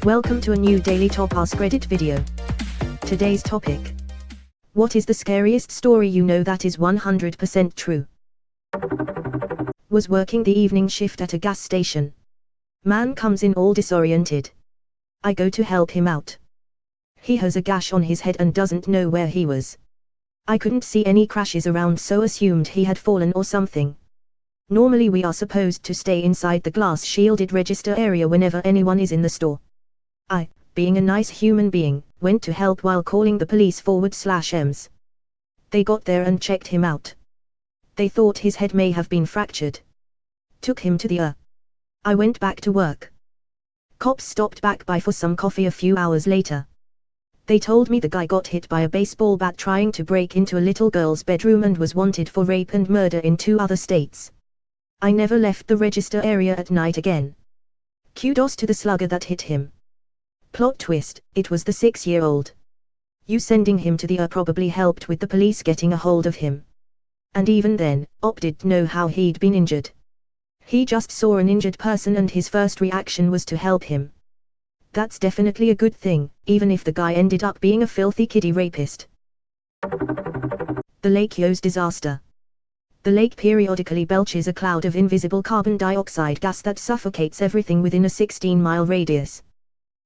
Welcome to a new daily top Askreddit video. Today's topic. What is the scariest story you know that is 100% true? Was working the evening shift at a gas station. Man comes in all disoriented. I go to help him out. He has a gash on his head and doesn't know where he was. I couldn't see any crashes around, so assumed he had fallen or something. Normally we are supposed to stay inside the glass shielded register area whenever anyone is in the store. I, being a nice human being, went to help while calling the police /EMS. They got there and checked him out. They thought his head may have been fractured. Took him to the I went back to work. Cops stopped back by for some coffee a few hours later. They told me the guy got hit by a baseball bat trying to break into a little girl's bedroom and was wanted for rape and murder in 2 other states. I never left the register area at night again. Kudos to the slugger that hit him. Plot twist, it was the 6-year-old. You sending him to the probably helped with the police getting a hold of him. And even then, didn't know how he'd been injured. He just saw an injured person and his first reaction was to help him. That's definitely a good thing, even if the guy ended up being a filthy kiddie rapist. The Lake Yos disaster. The lake periodically belches a cloud of invisible carbon dioxide gas that suffocates everything within a 16-mile radius.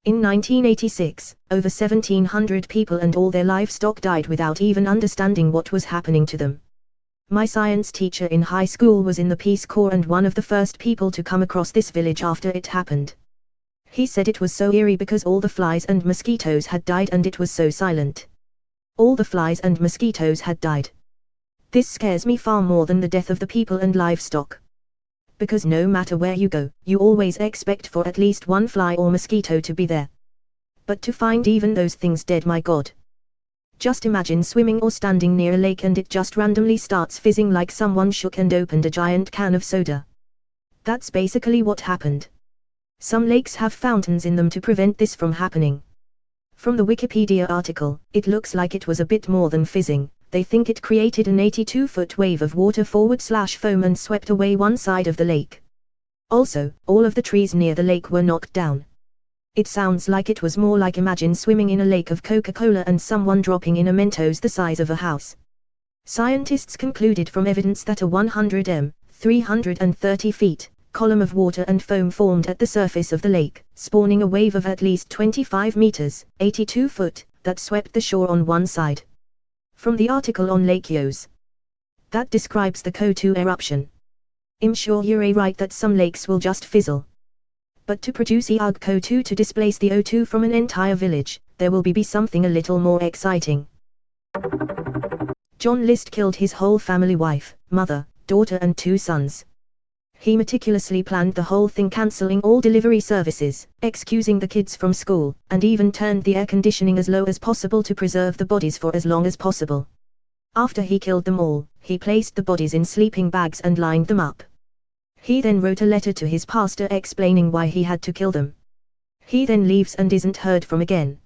In 1986, over 1,700 people and all their livestock died without even understanding what was happening to them. My science teacher in high school was in the Peace Corps and one of the first people to come across this village after it happened. He said it was so eerie because all the flies and mosquitoes had died and it was so silent. All the flies and mosquitoes had died. This scares me far more than the death of the people and livestock. Because no matter where you go, you always expect for at least one fly or mosquito to be there. But to find even those things dead, my God. Just imagine swimming or standing near a lake and it just randomly starts fizzing like someone shook and opened a giant can of soda. That's basically what happened. Some lakes have fountains in them to prevent this from happening. From the Wikipedia article, it looks like it was a bit more than fizzing. They think it created an 82-foot wave of water /foam and swept away one side of the lake. Also, all of the trees near the lake were knocked down. It sounds like it was more like imagine swimming in a lake of Coca-Cola and someone dropping in a Mentos the size of a house. Scientists concluded from evidence that a 100 330 feet, column of water and foam formed at the surface of the lake, spawning a wave of at least 25 meters, 82 foot, that swept the shore on one side. From the article on Lake Yos. That describes the CO2 eruption. I'm sure you're right that some lakes will just fizzle. But to produce Aug CO2 to displace the O2 from an entire village, there will be something a little more exciting. John List killed his whole family, wife, mother, daughter and 2 sons. He meticulously planned the whole thing, cancelling all delivery services, excusing the kids from school, and even turned the air conditioning as low as possible to preserve the bodies for as long as possible. After he killed them all, he placed the bodies in sleeping bags and lined them up. He then wrote a letter to his pastor explaining why he had to kill them. He then leaves and isn't heard from again.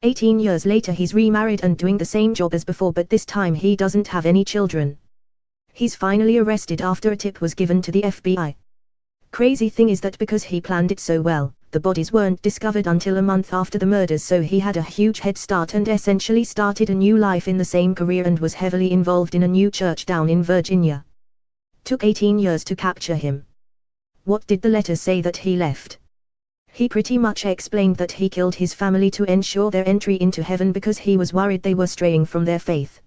18 years later he's remarried and doing the same job as before, but this time he doesn't have any children. He's finally arrested after a tip was given to the FBI. Crazy thing is that because he planned it so well, the bodies weren't discovered until a month after the murders, so he had a huge head start and essentially started a new life in the same career and was heavily involved in a new church down in Virginia. Took 18 years to capture him. What did the letter say that he left? He pretty much explained that he killed his family to ensure their entry into heaven because he was worried they were straying from their faith.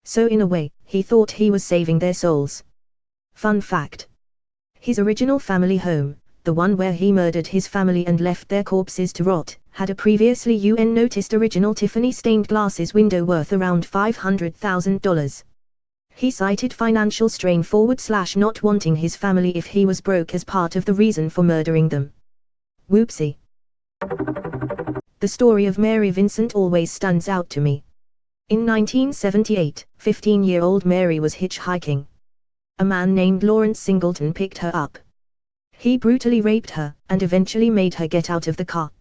So in a way, he thought he was saving their souls. Fun fact. His original family home, the one where he murdered his family and left their corpses to rot, had a previously UN-noticed original Tiffany stained glasses window worth around $500,000. He cited financial strain / not wanting his family if he was broke as part of the reason for murdering them. Whoopsie. The story of Mary Vincent always stands out to me. In 1978, 15-year-old Mary was hitchhiking. A man named Lawrence Singleton picked her up. He brutally raped her, and eventually made her get out of the car.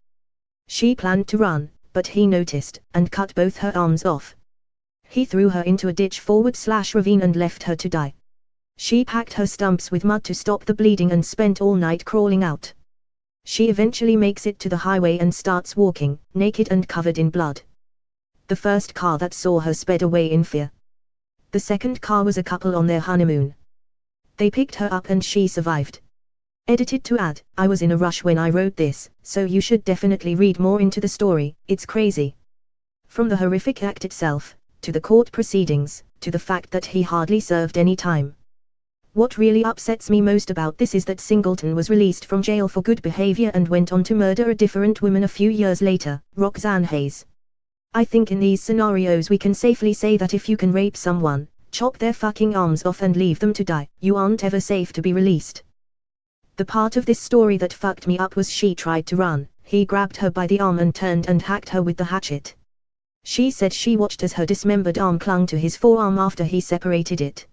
She planned to run, but he noticed, and cut both her arms off. He threw her into a ditch / ravine and left her to die. She packed her stumps with mud to stop the bleeding and spent all night crawling out. She eventually makes it to the highway and starts walking, naked and covered in blood. The first car that saw her sped away in fear. The second car was a couple on their honeymoon. They picked her up and she survived. Edited to add, I was in a rush when I wrote this, so you should definitely read more into the story, it's crazy. From the horrific act itself, to the court proceedings, to the fact that he hardly served any time. What really upsets me most about this is that Singleton was released from jail for good behavior and went on to murder a different woman a few years later, Roxanne Hayes. I think in these scenarios we can safely say that if you can rape someone, chop their fucking arms off and leave them to die, you aren't ever safe to be released. The part of this story that fucked me up was she tried to run, he grabbed her by the arm and turned and hacked her with the hatchet. She said she watched as her dismembered arm clung to his forearm after he separated it.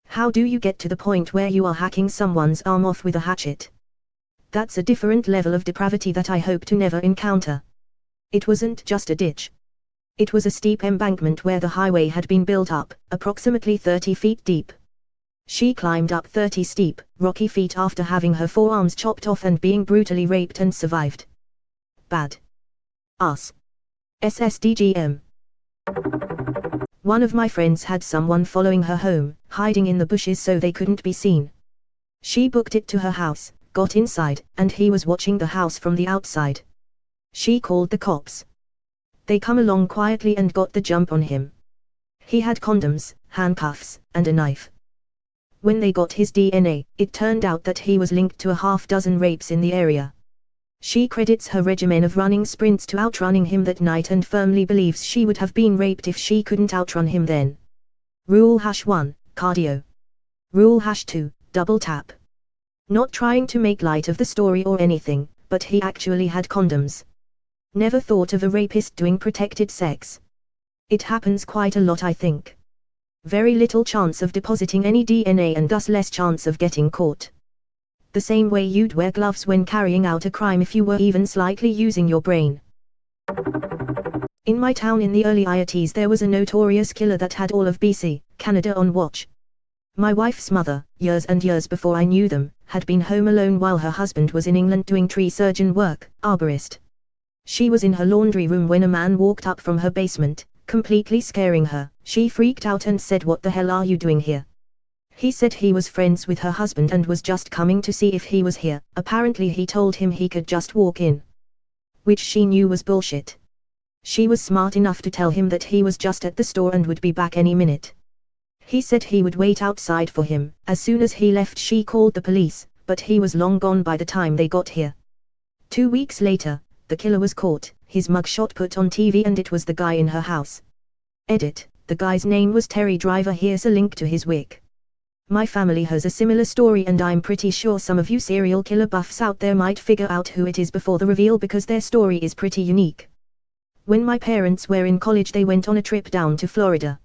How do you get to the point where you are hacking someone's arm off with a hatchet? That's a different level of depravity that I hope to never encounter. It wasn't just a ditch. It was a steep embankment where the highway had been built up, approximately 30 feet deep. She climbed up 30 steep, rocky feet after having her forearms chopped off and being brutally raped and survived. Bad ass. SSDGM. One of my friends had someone following her home, hiding in the bushes so they couldn't be seen. She booked it to her house, got inside, and he was watching the house from the outside. She called the cops. They come along quietly and got the jump on him. He had condoms, handcuffs, and a knife. When they got his DNA, it turned out that he was linked to a half-dozen rapes in the area. She credits her regimen of running sprints to outrunning him that night and firmly believes she would have been raped if she couldn't outrun him then. Rule #1, cardio. Rule #2, double tap. Not trying to make light of the story or anything, but he actually had condoms. Never thought of a rapist doing protected sex. It happens quite a lot, I think. Very little chance of depositing any DNA and thus less chance of getting caught. The same way you'd wear gloves when carrying out a crime if you were even slightly using your brain. In my town in the early 80s there was a notorious killer that had all of BC, Canada on watch. My wife's mother, years and years before I knew them, had been home alone while her husband was in England doing tree surgeon work, arborist. She was in her laundry room when a man walked up from her basement, completely scaring her. She freaked out and said, "What the hell are you doing here?" He said he was friends with her husband and was just coming to see if he was here. Apparently he told him he could just walk in. Which she knew was bullshit. She was smart enough to tell him that he was just at the store and would be back any minute. He said he would wait outside for him. As soon as he left she called the police, but he was long gone by the time they got here. 2 weeks later, the killer was caught, his mugshot put on TV, and it was the guy in her house. Edit, the guy's name was Terry Driver. Here's a link to his wiki. My family has a similar story and I'm pretty sure some of you serial killer buffs out there might figure out who it is before the reveal because their story is pretty unique. When my parents were in college they went on a trip down to Florida.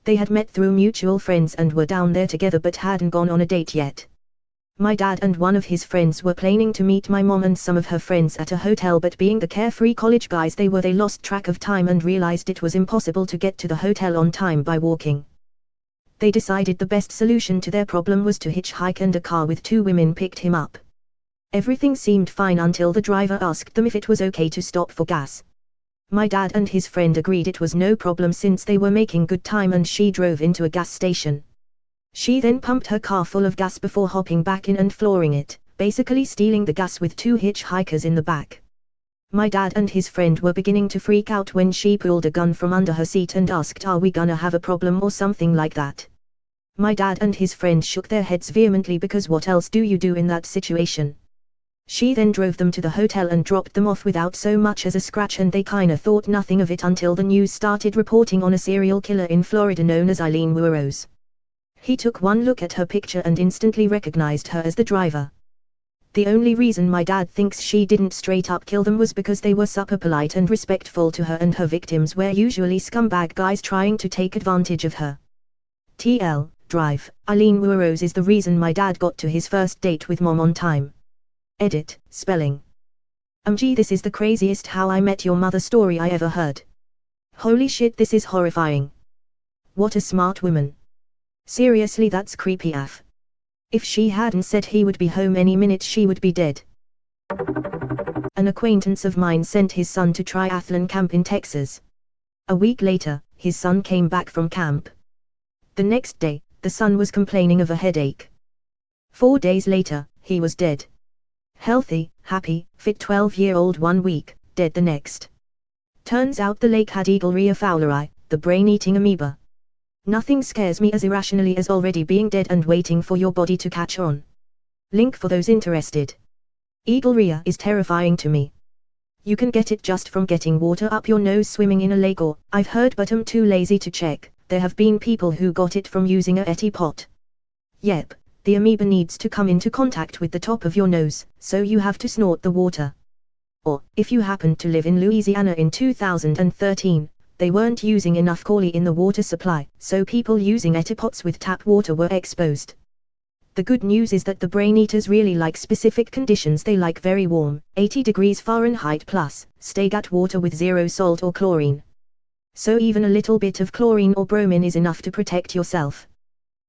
They had met through mutual friends and were down there together but hadn't gone on a date yet. My dad and one of his friends were planning to meet my mom and some of her friends at a hotel, but being the carefree college guys they lost track of time and realized it was impossible to get to the hotel on time by walking. They decided the best solution to their problem was to hitchhike, and a car with 2 women picked him up. Everything seemed fine until the driver asked them if it was okay to stop for gas. My dad and his friend agreed it was no problem since they were making good time, and she drove into a gas station. She then pumped her car full of gas before hopping back in and flooring it, basically stealing the gas with 2 hitchhikers in the back. My dad and his friend were beginning to freak out when she pulled a gun from under her seat and asked, "Are we gonna have a problem?" or something like that. My dad and his friend shook their heads vehemently because what else do you do in that situation? She then drove them to the hotel and dropped them off without so much as a scratch, and they kinda thought nothing of it until the news started reporting on a serial killer in Florida known as Eileen Wuorose. He took one look at her picture and instantly recognized her as the driver. The only reason my dad thinks she didn't straight up kill them was because they were super polite and respectful to her, and her victims were usually scumbag guys trying to take advantage of her. TL, drive, Eileen Wuorose is the reason my dad got to his first date with mom on time. Edit, spelling. Gee, this is the craziest How I Met Your Mother story I ever heard. Holy shit, this is horrifying. What a smart woman. Seriously, that's creepy AF. If she hadn't said he would be home any minute she would be dead. An acquaintance of mine sent his son to triathlon camp in Texas. A week later, his son came back from camp. The next day, the son was complaining of a headache. 4 days later, he was dead. Healthy, happy, fit 12-year-old 1 week, dead the next. Turns out the lake had Eagleria fowleri, the brain-eating amoeba. Nothing scares me as irrationally as already being dead and waiting for your body to catch on. Link for those interested. Eagleria is terrifying to me. You can get it just from getting water up your nose swimming in a lake, or, I've heard but I'm too lazy to check, there have been people who got it from using a Yeti pot. Yep, the amoeba needs to come into contact with the top of your nose, so you have to snort the water. Or, if you happened to live in Louisiana in 2013, they weren't using enough chloe in the water supply, so people using Yeti pots with tap water were exposed. The good news is that the brain eaters really like specific conditions. They like very warm, 80 degrees Fahrenheit plus, Staygat water with zero salt or chlorine. So even a little bit of chlorine or bromine is enough to protect yourself.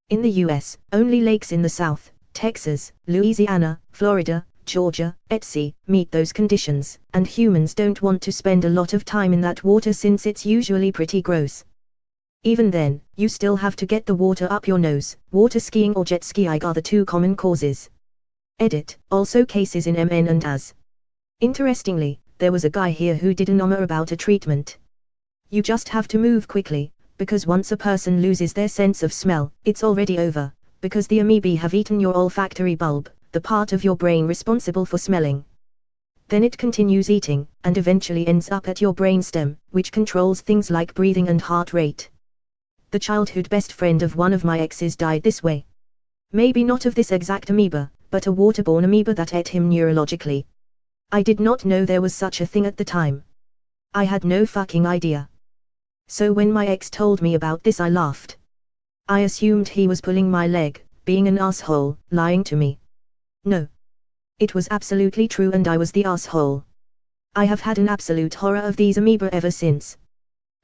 In the US, only lakes in the South, Texas, Louisiana, Florida, Georgia, etc. meet those conditions, and humans don't want to spend a lot of time in that water since it's usually pretty gross. Even then, you still have to get the water up your nose. Water skiing or jet skiing are the two common causes. Edit, also cases in MN and AS. Interestingly, there was a guy here who did a number about a treatment. You just have to move quickly, because once a person loses their sense of smell, it's already over, because the amoeba have eaten your olfactory bulb, the part of your brain responsible for smelling. Then it continues eating, and eventually ends up at your brainstem, which controls things like breathing and heart rate. The childhood best friend of one of my exes died this way. Maybe not of this exact amoeba, but a waterborne amoeba that ate him neurologically. I did not know there was such a thing at the time. I had no fucking idea. So when my ex told me about this, I laughed. I assumed he was pulling my leg, being an asshole, lying to me. No. It was absolutely true and I was the asshole. I have had an absolute horror of these amoeba ever since.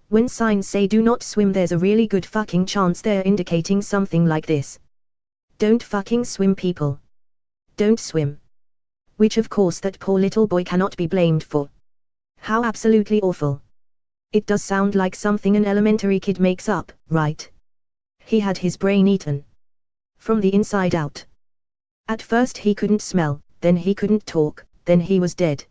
When signs say do not swim, there's a really good fucking chance they're indicating something like this. Don't fucking swim, people. Don't swim. Which of course that poor little boy cannot be blamed for. How absolutely awful. It does sound like something an elementary kid makes up, right? He had his brain eaten. From the inside out. At first he couldn't smell, then he couldn't talk, then he was dead.